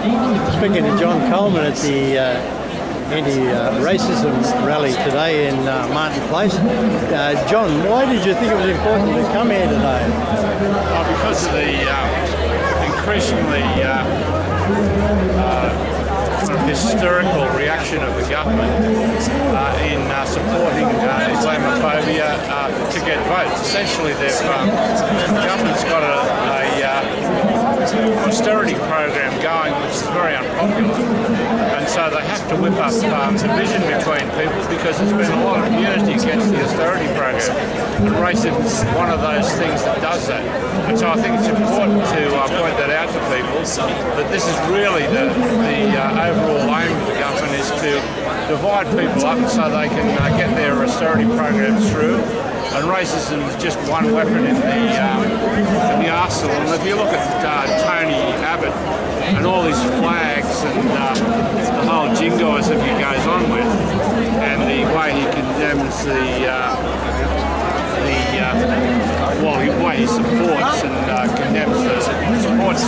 Speaking to John Coleman at the anti-racism rally today in Martin Place. John, why did you think it was important to come here today? Because of the increasingly sort of hysterical reaction of the government in supporting Islamophobia to get votes. Essentially, the government's got a austerity program going which is very unpopular, and so they have to whip up division between people because there's been a lot of unity against the austerity program, and racism is one of those things that does that. And so I think it's important to point that out to people, that this is really the overall aim of the government is to divide people up so they can get their austerity programs through. And racism is just one weapon in the arsenal. And if you look at Tony Abbott and all his flags and the whole jingoism he goes on with, and the way he condemns the way he supports and supports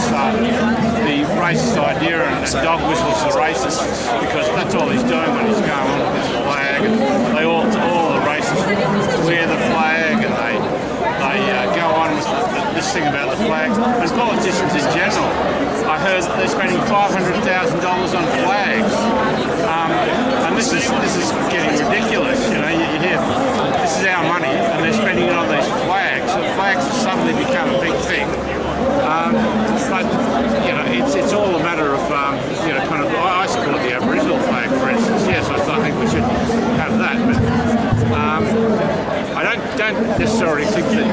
the racist idea and dog whistles the racists, because that's all he's doing when he's going on with his flag. And they all the racists wear the flag, and they go on with this thing about the flag. And politicians in general, I heard they're spending $500,000 on flags, and this is getting ridiculous. You know, you hear this is our money, and they're spending it on these flags. So flags have suddenly become a big thing. But you know, it's all a matter of you know, kind of. I support the Aboriginal flag, for instance. Yes, I think we should have that, but I don't necessarily think that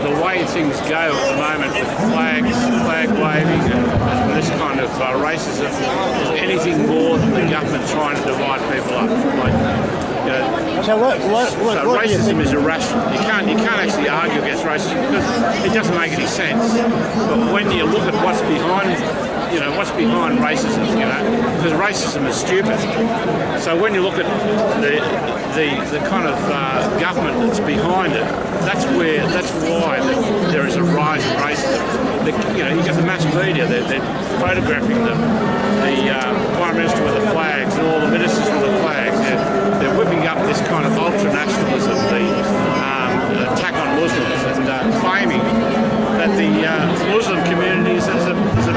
the way things go at the moment with flag waving, and this kind of racism is anything more than the government trying to divide people up. Like, you know, so racism is irrational. You can't actually argue against racism because it doesn't make any sense. But when you look at what's behind racism, you know, because racism is stupid. So when you look at the kind of government that's behind it, that's why there is a rise in racism. You know, you get the mass media, they're photographing the Prime Minister with the flags and all the ministers with the flags. They're whipping up this kind of ultra-nationalism, the attack on Muslims, and claiming that the Muslim community is a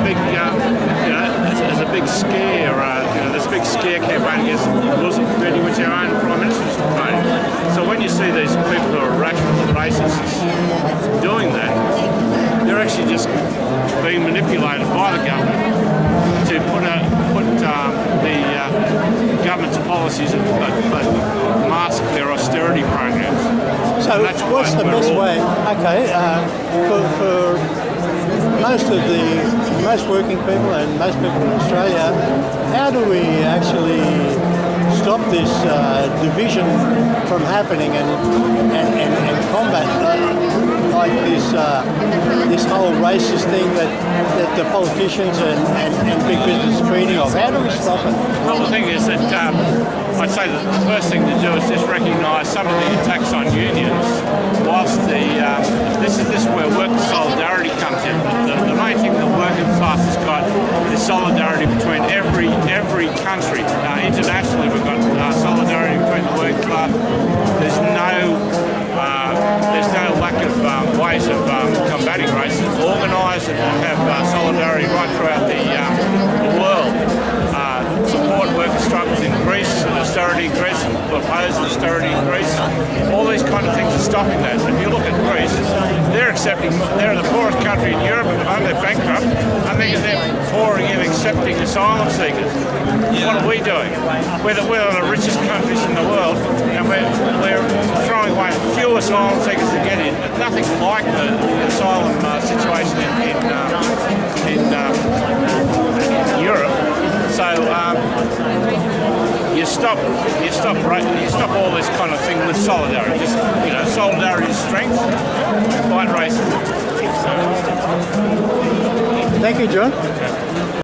big, you know, as a big scare. You know, there's a big scare campaign against the Muslim community, which our own Prime Minister is promoting. So when you see these people who are rational and racists doing that, they're actually just being manipulated by the government to put the government's policies but mask their austerity programs. So what's the best way? Okay, for most working people and most people in Australia, how do we actually stop this division from happening and combat like this whole racist thing that the politicians and big business is feeding off? How do we stop it? Well, the thing is that I'd say that the first thing to do is just recognise some of the attacks on unions. Whilst this is where worker solidarity comes in. The main thing the working class has got is solidarity between every country. Internationally, we've got solidarity between the working class. There's no lack of ways of combating racism. Organised and have solidarity right throughout the world. Support worker struggles in Greece, austerity in Greece, proposed austerity in Greece. All these kind of things are stopping that. If you look at Greece, they're the poorest country in Europe at the moment. They're bankrupt, and they're pouring in accepting asylum seekers. What are we doing? We're the richest countries in the world, and we're throwing away few asylum seekers to get in. Nothing like the asylum situation in Europe. So you stop all this kind of thing with solidarity. Just, you know, solidarity is strength. Fight racism. Thank you, John.